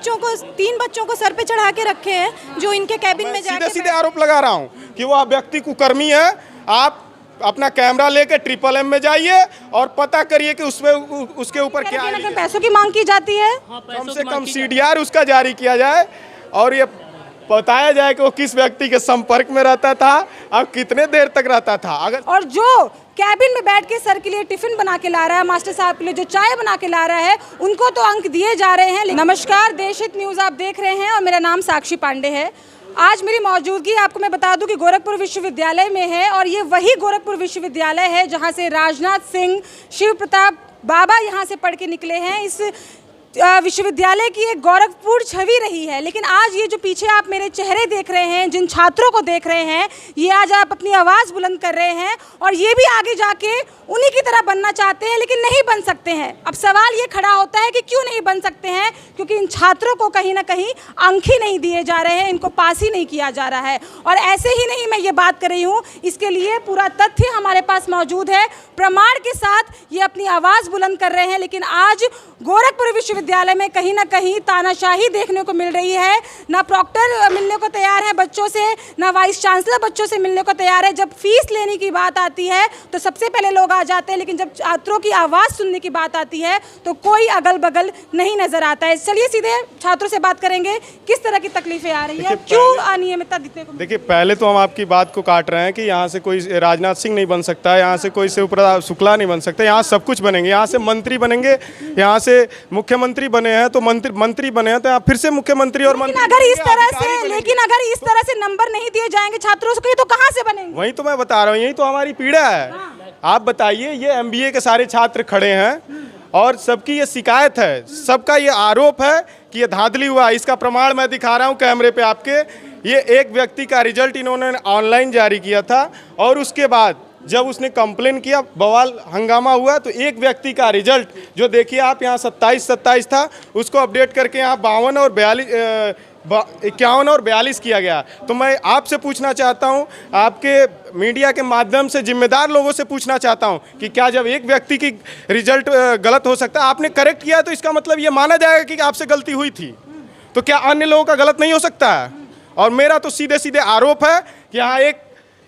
तीन बच्चों को सर पे चढ़ा के रखे हैं जो इनके कैबिन में जाके सीधे आरोप लगा रहा हूँ कि वह व्यक्ति कुकर्मी है। आप अपना कैमरा लेके ट्रिपल एम में जाइए और पता करिए कि उसमें उसके ऊपर क्या है। पैसों की मांग की जाती है, कम से कम सीडीआर उसका जारी किया जाए और ये बताया जाए कि वो किस व्यक्ति के संपर्क में रहता था और कितने देर तक रहता था। अगर और जो कैबिन में बैठ के सर के लिए टिफिन बना के ला रहा है, मास्टर साहब के लिए जो चाय बना के ला रहा है, उनको तो अंक दिए जा रहे हैं। नमस्कार, देशहित न्यूज़ आप देख रहे हैं और मेरा नाम साक्षी पांडे है। आज मेरी मौजूदगी आपको मैं बता दूं कि गोरखपुर विश्वविद्यालय में है और ये वही गोरखपुर विश्वविद्यालय है जहां से राजनाथ सिंह, शिव प्रताप बाबा यहां से पढ़ के निकले हैं। इस विश्वविद्यालय की एक गौरवपूर्ण छवि रही है, लेकिन आज ये जो पीछे आप मेरे चेहरे देख रहे हैं, जिन छात्रों को देख रहे हैं, ये आज आप अपनी आवाज़ बुलंद कर रहे हैं और ये भी आगे जाके उन्हीं की तरह बनना चाहते हैं, लेकिन नहीं बन सकते हैं। अब सवाल ये खड़ा होता है कि क्यों नहीं बन सकते हैं? क्योंकि इन छात्रों को कहीं ना कहीं अंक ही नहीं दिए जा रहे हैं, इनको पास ही नहीं किया जा रहा है। और ऐसे ही नहीं मैं ये बात कर रही हूँ, इसके लिए पूरा तथ्य हमारे पास मौजूद है, प्रमाण के साथ ये अपनी आवाज़ बुलंद कर रहे हैं। लेकिन आज गोरखपुर विश्वविद्यालय में कहीं ना कहीं तानाशाही देखने को मिल रही है। ना प्रॉक्टर मिलने को तैयार है बच्चों से, ना वाइस चांसलर बच्चों से मिलने को तैयार है। जब फीस लेने की बात आती है तो सबसे पहले लोग आ जाते हैं, लेकिन जब छात्रों की आवाज़ सुनने की बात आती है तो कोई अगल बगल नहीं नजर आता है। चलिए सीधे छात्रों से बात करेंगे, किस तरह की तकलीफें आ रही है, क्यों अनियमितता दिखने को। देखिए, पहले तो हम आपकी बात को काट रहे हैं कि यहाँ से कोई राजनाथ सिंह नहीं बन सकता, यहाँ से कोई शिवप्रताप शुक्ला नहीं बन सकता। यहाँ सब कुछ बनेंगे, यहाँ से मंत्री बनेंगे, यहाँ से मुख्यमंत्री बने हैं तो मंत्री बने हैं तो यहाँ फिर से मुख्यमंत्री और मंत्री। अगर इस तरह से नंबर नहीं दिए जाएंगे छात्रों को तो कहाँ से बनेंगे? वही तो मैं बता रहा हूँ, यही तो हमारी पीड़ा है। आप बताइए, ये एमबीए के सारे छात्र खड़े हैं और सबकी ये शिकायत है, सबका ये आरोप है कि ये धांधली हुआ। इसका प्रमाण मैं दिखा रहा हूँ कैमरे पे आपके। ये एक व्यक्ति का रिजल्ट इन्होंने ऑनलाइन जारी किया था और उसके बाद जब उसने कंप्लेन किया, बवाल हंगामा हुआ, तो एक व्यक्ति का रिजल्ट जो देखिए आप यहाँ 27 था, उसको अपडेट करके यहाँ 51 और 42 किया गया। तो मैं आपसे पूछना चाहता हूँ, आपके मीडिया के माध्यम से जिम्मेदार लोगों से पूछना चाहता हूँ कि क्या जब एक व्यक्ति की रिजल्ट गलत हो सकता है, आपने करेक्ट किया तो इसका मतलब ये माना जाएगा कि आपसे गलती हुई थी, तो क्या अन्य लोगों का गलत नहीं हो सकता है? और मेरा तो सीधे सीधे आरोप है कि यहाँ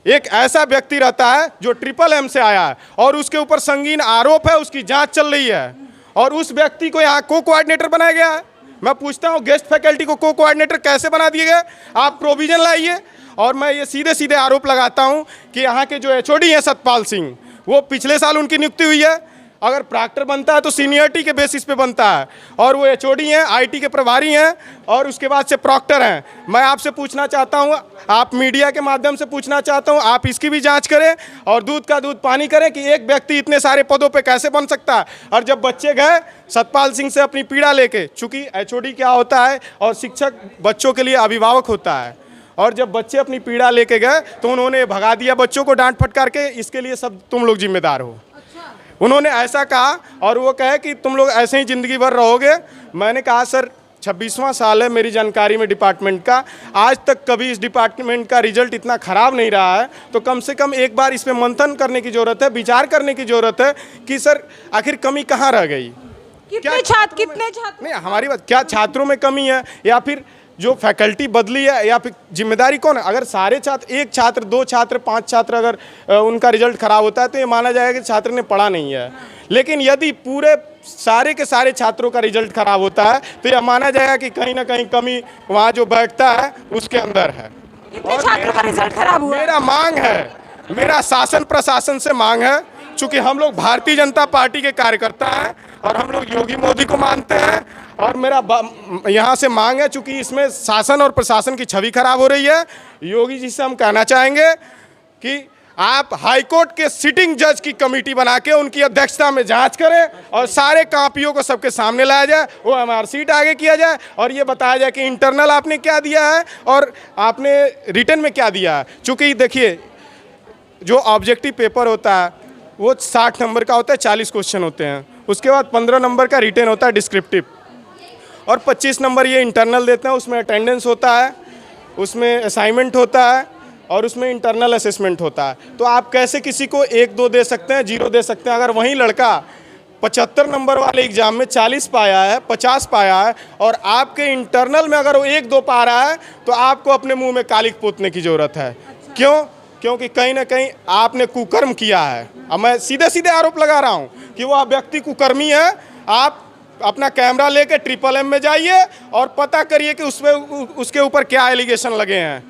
एक ऐसा व्यक्ति रहता है जो ट्रिपल एम से आया है और उसके ऊपर संगीन आरोप है, उसकी जांच चल रही है और उस व्यक्ति को यहाँ कोऑर्डिनेटर बनाया गया है। मैं पूछता हूँ, गेस्ट फैकल्टी को कोऑर्डिनेटर कैसे बना दिए गए? आप प्रोविजन लाइए। और मैं ये सीधे सीधे आरोप लगाता हूँ कि यहाँ के जो एचओडी हैं सतपाल सिंह, वो पिछले साल उनकी नियुक्ति हुई है। अगर प्रॉक्टर बनता है तो सीनियरिटी के बेसिस पे बनता है और वो एचओडी हैं, आईटी के प्रभारी हैं और उसके बाद से प्रॉक्टर हैं। मैं आपसे पूछना चाहता हूँ, आप मीडिया के माध्यम से पूछना चाहता हूँ, आप इसकी भी जांच करें और दूध का दूध पानी करें कि एक व्यक्ति इतने सारे पदों पे कैसे बन सकता है। और जब बच्चे गए सतपाल सिंह से अपनी पीड़ा लेके, चूँकि एचओडी क्या होता है और शिक्षक बच्चों के लिए अभिभावक होता है, और जब बच्चे अपनी पीड़ा लेके गए तो उन्होंने भगा दिया बच्चों को डांट फटकार के, इसके लिए सब तुम लोग जिम्मेदार हो। उन्होंने ऐसा कहा और वो कहे कि तुम लोग ऐसे ही ज़िंदगी भर रहोगे। मैंने कहा सर 26वां साल है मेरी जानकारी में डिपार्टमेंट का, आज तक कभी इस डिपार्टमेंट का रिजल्ट इतना ख़राब नहीं रहा है, तो कम से कम एक बार इस पर मंथन करने की ज़रूरत है, विचार करने की ज़रूरत है कि सर आखिर कमी कहाँ रह गई। कितने छात्र नहीं, हमारी बात क्या छात्रों में कमी है या फिर जो फैकल्टी बदली है या फिर जिम्मेदारी कौन है? अगर सारे छात्र, एक छात्र, 2 छात्र, 5 छात्र अगर उनका रिजल्ट खराब होता है तो ये माना जाएगा कि छात्र ने पढ़ा नहीं है। लेकिन यदि पूरे सारे के सारे छात्रों का रिजल्ट खराब होता है तो यह माना जाएगा कि कहीं ना कहीं कमी वहाँ जो बैठता है उसके अंदर है। और छात्रों का रिजल्ट खराब हुआ। मेरा मांग है, मेरा शासन प्रशासन से मांग है, चूँकि हम लोग भारतीय जनता पार्टी के कार्यकर्ता हैं और हम लोग योगी मोदी को मानते हैं, और मेरा यहाँ से मांग है, चूँकि इसमें शासन और प्रशासन की छवि खराब हो रही है, योगी जी से हम कहना चाहेंगे कि आप हाईकोर्ट के सिटिंग जज की कमेटी बना के उनकी अध्यक्षता में जांच करें और सारे कापियों को सबके सामने लाया जाए, वो हमारा सीट आगे किया जाए और ये बताया जाए कि इंटरनल आपने क्या दिया है और आपने रिटर्न में क्या दिया है। चूँकि देखिए, जो ऑब्जेक्टिव पेपर होता है वो 60 नंबर का होता है, 40 क्वेश्चन होते हैं, उसके बाद 15 नंबर का रिटर्न होता है डिस्क्रिप्टिव, और 25 नंबर ये इंटरनल देते हैं। उसमें अटेंडेंस होता है, उसमें असाइनमेंट होता है और उसमें इंटरनल असेसमेंट होता है। तो आप कैसे किसी को 1-2 दे सकते हैं, 0 दे सकते हैं? अगर वहीं लड़का 75 नंबर वाले एग्जाम में 40 पाया है, 50 पाया है, और आपके इंटरनल में अगर वो 1-2 पा रहा है तो आपको अपने मुंह में कालिक पोतने की ज़रूरत है। क्यों? क्योंकि कहीं ना कहीं आपने कुकर्म किया है। अब मैं सीधे सीधे आरोप लगा रहा हूँ कि वह व्यक्ति कुकर्मी है। आप अपना कैमरा लेके MMM में जाइए और पता करिए कि उसके ऊपर क्या एलिगेशन लगे हैं,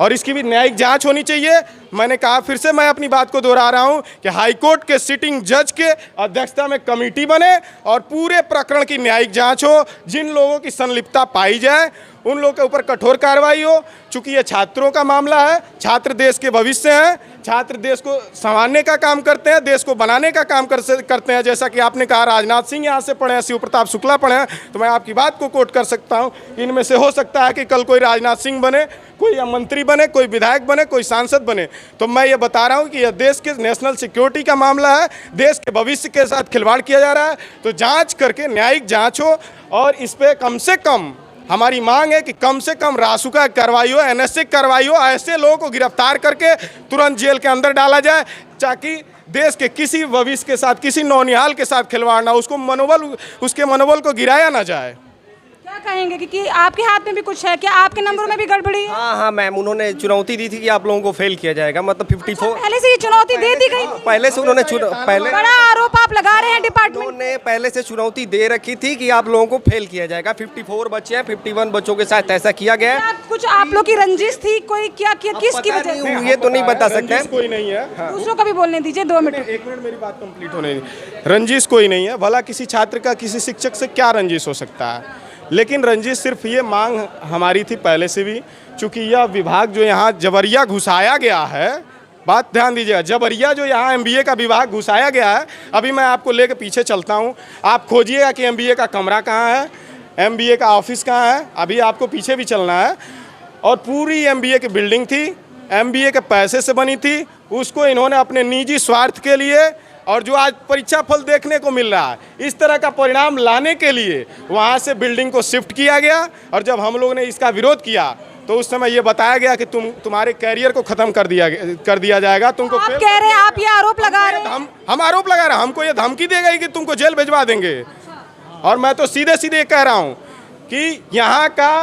और इसकी भी न्यायिक जांच होनी चाहिए। मैंने कहा, फिर से मैं अपनी बात को दोहरा रहा हूं कि हाईकोर्ट के सिटिंग जज के अध्यक्षता में कमेटी बने और पूरे प्रकरण की न्यायिक जांच हो। जिन लोगों की संलिप्तता पाई जाए उन लोगों के ऊपर कठोर कार्रवाई हो। चूंकि ये छात्रों का मामला है, छात्र देश के भविष्य हैं, छात्र देश को संभालने का काम करते हैं, देश को बनाने का काम करते हैं। जैसा कि आपने कहा राजनाथ सिंह यहाँ से पढ़े हैं, शिव प्रताप शुक्ला पढ़े हैं, तो मैं आपकी बात को कोट कर सकता हूँ। इनमें से हो सकता है कि कल कोई राजनाथ सिंह बने, कोई मंत्री बने, कोई विधायक बने, कोई सांसद बने। तो मैं ये बता रहा हूँ कि यह देश के नेशनल सिक्योरिटी का मामला है, देश के भविष्य के साथ खिलवाड़ किया जा रहा है। तो जांच करके न्यायिक जांच हो, और इस पर कम से कम हमारी मांग है कि कम से कम रासुका कार्रवाई हो, NSA कार्रवाई हो। ऐसे लोगों को गिरफ्तार करके तुरंत जेल के अंदर डाला जाए, ताकि देश के किसी भविष्य के साथ, किसी नौनिहाल के साथ खिलवाड़ ना, उसके मनोबल को गिराया ना जाए। क्या कहेंगे कि आपके हाथ में भी कुछ है? क्या आपके नंबरों में भी गड़बड़ी है? हाँ मैम, उन्होंने चुनौती दी थी कि आप लोगों को फेल किया जाएगा, मतलब 54। पहले से ये चुनौती दे दी गई थी? पहले से उन्होंने पहले बड़ा आरोप आप लगा रहे हैं डिपार्टमेंट। उन्होंने पहले से चुनौती दे रखी थी कि आप लोगों को फेल किया जाएगा। 54 बच्चे हैं, 51 बच्चों के साथ ऐसा किया गया है। कुछ आप लोग की रंजिश थी? कोई क्या किया, किसकी वजह से? ये तो नहीं बता सकते, कोई नहीं है। दूसरों को भी बोलने दीजिए, 2 मिनट। 1 मिनट, मेरी बात कंप्लीट होने दीजिए। रंजिश कोई नहीं है। भला किसी छात्र का किसी शिक्षक से क्या रंजिश हो सकता है? लेकिन रंजिश सिर्फ ये मांग हमारी थी पहले से भी, चूंकि यह विभाग जो यहाँ जबरिया घुसाया गया है, बात ध्यान दीजिएगा, जबरिया जो यहाँ MBA का विभाग घुसाया गया है। अभी मैं आपको लेकर पीछे चलता हूँ, आप खोजिएगा कि MBA का कमरा कहाँ है, MBA का ऑफिस कहाँ है। अभी आपको पीछे भी चलना है। और पूरी MBA की बिल्डिंग थी, MBA के पैसे से बनी थी, उसको इन्होंने अपने निजी स्वार्थ के लिए, और जो आज परीक्षा फल देखने को मिल रहा है, इस तरह का परिणाम लाने के लिए वहाँ से बिल्डिंग को शिफ्ट किया गया। और जब हम लोगों ने इसका विरोध किया तो उस समय ये बताया गया कि तुम्हारे कैरियर को खत्म कर दिया जाएगा, तुमको। आप कह रहे हैं, आप ये आरोप लगा रहे हैं? हम आरोप लगा रहे हैं, हमको ये धमकी दी गई कि तुमको जेल भिजवा देंगे। और मैं तो सीधे सीधे कह रहा हूँ कि यहाँ का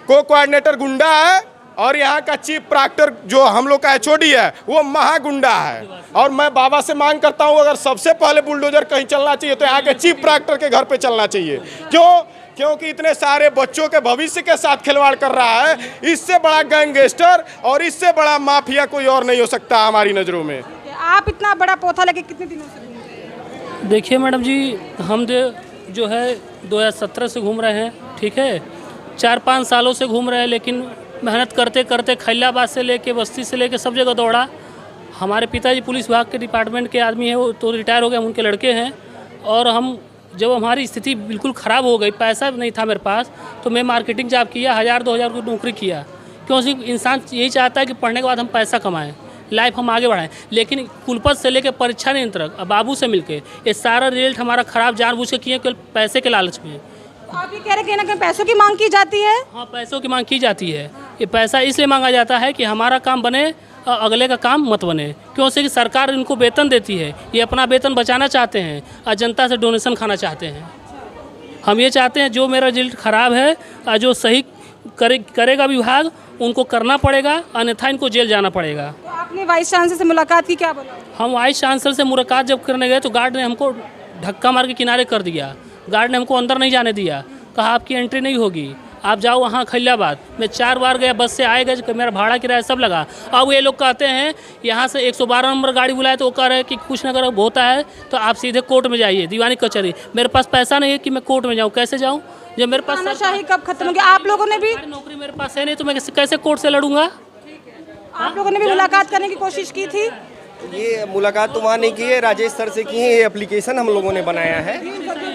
कोऑर्डिनेटर गुंडा है, और यहाँ का चीफ प्रॉक्टर जो हम लोग का HOD है वो महागुंडा है। और मैं बाबा से मांग करता हूँ, अगर सबसे पहले बुलडोजर कहीं चलना चाहिए तो यहाँ के चीफ प्रॉक्टर के घर पे चलना चाहिए। क्यों? क्योंकि इतने सारे बच्चों के भविष्य के साथ खिलवाड़ कर रहा है। इससे बड़ा गैंगस्टर और इससे बड़ा माफिया कोई और नहीं हो सकता हमारी नज़रों में। आप इतना बड़ा पोथा लेके कितने दिनों से घूम रहे हैं? देखिए मैडम जी, हम जो है 2017 से घूम रहे हैं, ठीक है, 4-5 सालों से घूम रहे हैं, लेकिन मेहनत करते करते खैलाबाद से लेके बस्ती से लेके सब जगह दौड़ा। हमारे पिताजी पुलिस विभाग के डिपार्टमेंट के आदमी हैं, वो तो रिटायर हो गए, उनके लड़के हैं। और हम जब हमारी स्थिति बिल्कुल ख़राब हो गई, पैसा नहीं था मेरे पास, तो मैं मार्केटिंग जॉब किया, 1000-2000 की नौकरी किया। क्योंकि इंसान यही चाहता है कि पढ़ने के बाद हम पैसा कमाएँ, लाइफ हम आगे बढ़ाएं। लेकिन कुलपति से लेकर परीक्षा नियंत्रक, बाबू से मिलके ये सारा रिजल्ट हमारा ख़राब जानबूझ के किए, केवल पैसे के लालच में। आप ये कह रहे हैं कि ना पैसों की मांग की जाती है? हाँ, पैसों की मांग की जाती है। ये पैसा इसलिए मांगा जाता है कि हमारा काम बने, अगले का काम मत बने। क्यों से कि सरकार इनको वेतन देती है, ये अपना वेतन बचाना चाहते हैं और जनता से डोनेशन खाना चाहते हैं। हम ये चाहते हैं जो मेरा रिजल्ट ख़राब है और जो सही करेगा विभाग, उनको करना पड़ेगा, अन्यथा इनको जेल जाना पड़ेगा। तो आपने वाइस चांसलर से मुलाकात की, क्या बोला? हम वाइस चांसलर से मुलाकात जब करने गए तो गार्ड ने हमको धक्का मार के किनारे कर दिया। गार्ड ने हमको अंदर नहीं जाने दिया, कहा आपकी एंट्री नहीं होगी, आप जाओ वहाँ खैलाबाद। मैं 4 बार गया, बस से आए गए, मेरा भाड़ा किराया सब लगा। अब ये लोग कहते हैं यहाँ से 112 नंबर गाड़ी बुलाए तो वो कह रहे हैं कि कुछ अगर होता है तो आप सीधे कोर्ट में जाइए, दीवानी कचहरी। मेरे पास पैसा नहीं है कि मैं कोर्ट में जाऊँ, कैसे जाऊँ जब मेरे पास तानाशाही कब खत्म होगी? आप लोगों ने भी नौकरी मेरे पास है नहीं, तो मैं कैसे कोर्ट से लड़ूंगा? आप लोगों ने भी मुलाकात करने की कोशिश की थी? ये मुलाकात तो वहाँ नहीं की है, राजेश सर से की है। ये एप्लीकेशन हम लोगों ने बनाया है।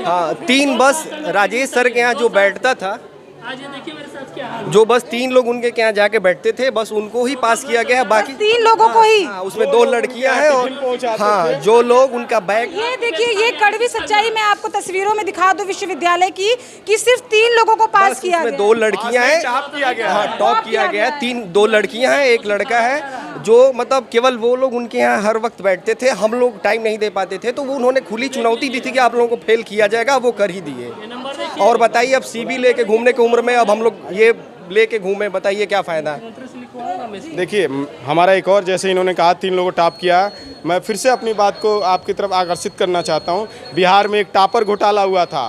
हाँ, 3 बस राजेश सर के यहाँ जो बैठता था, आज ये देखिए मेरे साथ क्या हाल है। जो बस 3 लोग उनके यहाँ जाके बैठते थे, बस उनको ही पास किया गया है। बाकी 3 लोगों को ही? हाँ, उसमें 2 लड़कियां हैं और हाँ, जो लोग उनका बैग। ये देखिए, ये कड़वी सच्चाई मैं आपको तस्वीरों में दिखा दूं विश्वविद्यालय की, कि सिर्फ 3 लोगों को पास किया गया। 2 लड़कियां हैं, टॉप किया गया, हाँ, टॉप किया गया है। 2 लड़कियां हैं, 1 लड़का है। जो मतलब केवल वो लोग उनके यहाँ हर वक्त बैठते थे, हम लोग टाइम नहीं दे पाते थे, तो वो उन्होंने खुली चुनौती दी थी कि आप लोगों को फेल किया जाएगा, वो कर ही दिए। और बताइए अब सीबी लेके घूमने की उम्र में अब हम लोग ये लेके घूमे, बताइए क्या फ़ायदा है। देखिए हमारा एक और, जैसे इन्होंने कहा 3 लोगों को टॉप किया, मैं फिर से अपनी बात को आपकी तरफ आकर्षित करना चाहता हूँ। बिहार में एक टॉपर घोटाला हुआ था,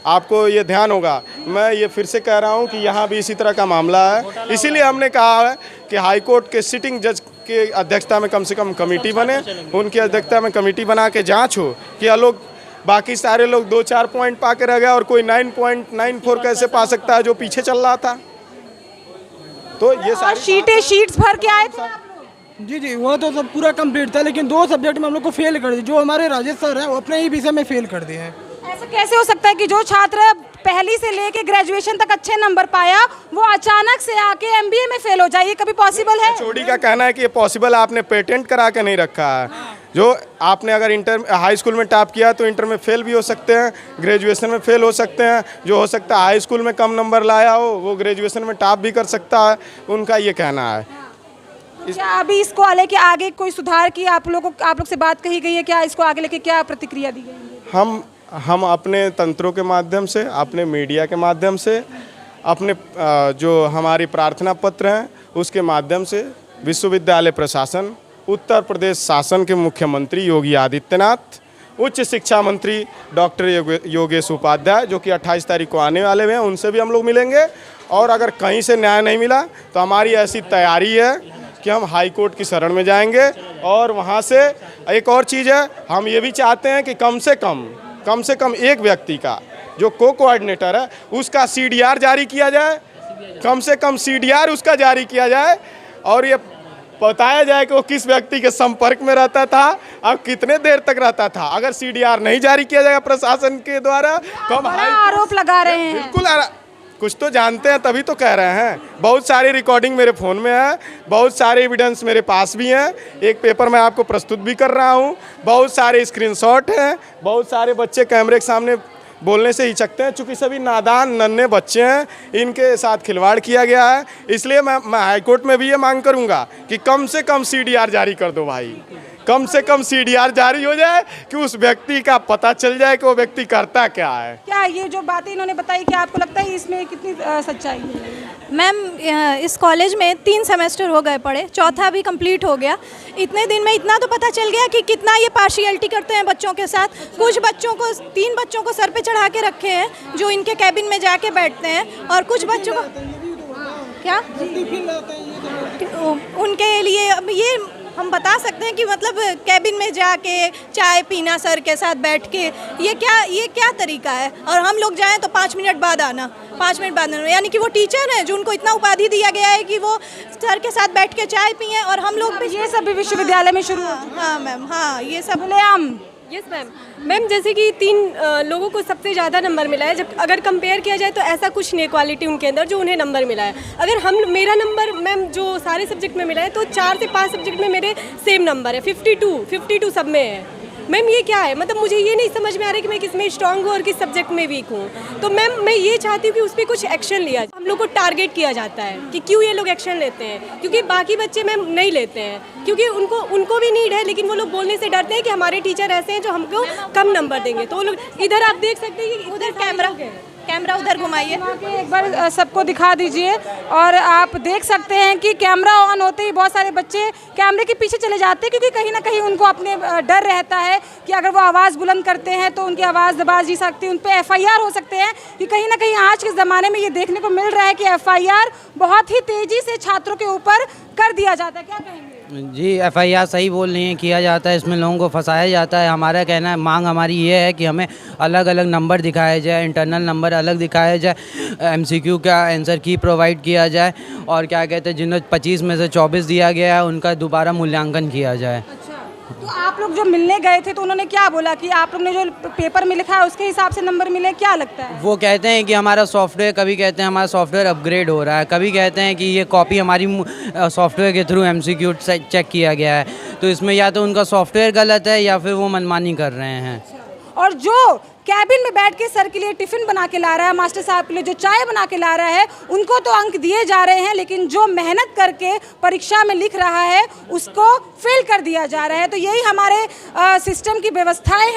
आपको ये ध्यान होगा। मैं ये फिर से कह रहा हूँ कि यहाँ भी इसी तरह का मामला है, इसीलिए हमने कहा है कि हाई कोर्ट के सिटिंग जज के अध्यक्षता में कम से कम कमेटी बने, उनकी अध्यक्षता में कमेटी बना के जाँच हो कि लोग बाकी सारे लोग 2-4 पॉइंट पा के रह गए और कोई 9.94 कैसे पा सकता है जो पीछे चल रहा था। तो ये सारी शीट्स भर के आए थे आप लोग? जी वो तो सब पूरा कंप्लीट था, लेकिन 2 सब्जेक्ट में हम लोग को फेल कर दिया। जो हमारे राजेश सर हैं वो अपने ही विषय में फेल कर दिए हैं। ऐसा कैसे हो सकता है कि जो छात्र पहली से लेके ग्रेजुएशन तक अच्छे नंबर पाया वो अचानक से आके एमबीए में फेल हो जाए? ये कभी पॉसिबल है? चोड़ी का कहना है कि ये पॉसिबल है, आपने पेटेंट करा के नहीं रखा है। जो आपने अगर इंटर हाई स्कूल में टॉप किया तो इंटर में फेल भी हो सकते हैं, ग्रेजुएशन में फेल हो सकते हैं। जो हो सकता है हाई स्कूल में कम नंबर लाया हो वो ग्रेजुएशन में टॉप भी कर सकता है, उनका ये कहना है। तो क्या अभी इसको लेके आगे कोई सुधार की आप लोग से बात कही गई है क्या? इसको आगे लेके क्या प्रतिक्रिया दी गई है? हम अपने तंत्रों के माध्यम से, अपने मीडिया के माध्यम से, अपने जो हमारी प्रार्थना पत्र हैं उसके माध्यम से विश्वविद्यालय प्रशासन, उत्तर प्रदेश शासन के मुख्यमंत्री योगी आदित्यनाथ, उच्च शिक्षा मंत्री डॉक्टर योगेश उपाध्याय जो कि 28 तारीख को आने वाले हैं, उनसे भी हम लोग मिलेंगे। और अगर कहीं से न्याय नहीं मिला तो हमारी ऐसी तैयारी है कि हम हाई कोर्ट की शरण में जाएंगे। और वहाँ से एक और चीज़ है, हम ये भी चाहते हैं कि कम से कम एक व्यक्ति का जो कोऑर्डिनेटर है उसका CDR जारी किया जाए, कम से कम CDR उसका जारी किया जाए और ये बताया जाए कि वो किस व्यक्ति के संपर्क में रहता था और कितने देर तक रहता था। अगर CDR नहीं जारी किया जाएगा प्रशासन के द्वारा तो हम आरोप लगा रहे हैं। बिल्कुल कुछ तो जानते हैं तभी तो कह रहे हैं। बहुत सारी रिकॉर्डिंग मेरे फ़ोन में है, बहुत सारे एविडेंस मेरे पास भी हैं, एक पेपर मैं आपको प्रस्तुत भी कर रहा हूं, बहुत सारे स्क्रीनशॉट हैं, बहुत सारे बच्चे कैमरे के सामने बोलने से हिचकते हैं। चूँकि सभी नादान नन्हे बच्चे हैं, इनके साथ खिलवाड़ किया गया है, इसलिए मैं हाईकोर्ट में भी ये मांग करूँगा कि कम से कम CDR जारी कर दो भाई, कम से कम CDR जारी हो जाए कि उस व्यक्ति का पता चल जाए कि वो व्यक्ति करता क्या है। क्या ये जो बातें इन्होंने बताई कि आपको लगता है इसमें कितनी सच्चाई है? मैम इस कॉलेज में 3 सेमेस्टर हो गए पढ़े, चौथा भी कंप्लीट हो गया। इतने दिन में इतना तो पता चल गया कि कितना ये पार्शियलिटी करते हैं बच्चों के साथ। कुछ बच्चों को 3 बच्चों को सर पे चढ़ा के रखे हैं जो इनके कैबिन में जाके बैठते हैं, और कुछ बच्चों को क्या उनके लिए अब ये हम बता सकते हैं कि मतलब कैबिन में जाके चाय पीना सर के साथ बैठ के, ये क्या तरीका है? और हम लोग जाएं तो 5 मिनट बाद आना, 5 मिनट बाद आना। यानी कि वो टीचर हैं जो उनको इतना उपाधि दिया गया है कि वो सर के साथ बैठ के चाय पिए, और हम लोग भी ये सब भी विश्वविद्यालय में शुरू। हाँ मैम, हाँ ये सब खुलेआम। यस मैम जैसे कि 3 लोगों को सबसे ज़्यादा नंबर मिला है। जब अगर कंपेयर किया जाए तो ऐसा कुछ नहीं क्वालिटी उनके अंदर जो उन्हें नंबर मिला है। अगर मेरा नंबर मैम जो सारे सब्जेक्ट में मिला है तो 4 से 5 सब्जेक्ट में मेरे सेम नंबर है, 52 सब में है। मैम ये क्या है? मतलब मुझे ये नहीं समझ में आ रहा है कि मैं किस में स्ट्रांग हूँ और किस सब्जेक्ट में वीक हूँ। तो मैम मैं ये चाहती हूँ कि उस पर कुछ एक्शन लिया जाए। हम लोग को टारगेट किया जाता है कि क्यों ये लोग एक्शन लेते हैं, क्योंकि बाकी बच्चे मैम नहीं लेते हैं, क्योंकि उनको भी नीड है, लेकिन वो लोग बोलने से डरते हैं कि हमारे टीचर ऐसे हैं जो हमको कम नंबर देंगे। तो वो लोग इधर आप देख सकते हैं कि उधर कैमरा उधर घुमाइए, एक बार सबको दिखा दीजिए। और आप देख सकते हैं कि कैमरा ऑन होते ही बहुत सारे बच्चे कैमरे के पीछे चले जाते हैं, क्योंकि कहीं ना कहीं उनको अपने डर रहता है कि अगर वो आवाज़ बुलंद करते हैं तो उनकी आवाज़ दबा जी सकती है, उन पर FIR हो सकते हैं। कि कहीं ना कहीं आज के ज़माने में ये देखने को मिल रहा है कि FIR बहुत ही तेज़ी से छात्रों के ऊपर कर दिया जाता है। क्या कहेंगे? जी FIR सही बोल रही हैं, किया जाता है, इसमें लोगों को फंसाया जाता है। हमारा कहना है, मांग हमारी ये है कि हमें अलग अलग नंबर दिखाया जाए, इंटरनल नंबर अलग दिखाया जाए, MCQ का आंसर की प्रोवाइड किया जाए, और क्या कहते हैं जिन्हें 25 में से 24 दिया गया है उनका दोबारा मूल्यांकन किया जाए। तो आप लोग जो मिलने गए थे तो उन्होंने क्या बोला कि आप लोग ने जो पेपर में लिखा है उसके हिसाब से नंबर मिले? क्या लगता है? वो कहते हैं कि हमारा सॉफ्टवेयर, कभी कहते हैं हमारा सॉफ्टवेयर अपग्रेड हो रहा है, कभी कहते हैं कि ये कॉपी हमारी सॉफ्टवेयर के थ्रू MCQ चेक किया गया है। तो इसमें या तो उनका सॉफ्टवेयर गलत है या फिर वो मनमानी कर रहे हैं। और जो कैबिन में बैठ के सर के लिए टिफ़िन बना के ला रहा है, मास्टर साहब के लिए जो चाय बना के ला रहा है, उनको तो अंक दिए जा रहे हैं, लेकिन जो मेहनत करके परीक्षा में लिख रहा है उसको फेल कर दिया जा रहा है। तो यही हमारे सिस्टम की व्यवस्थाएं हैं।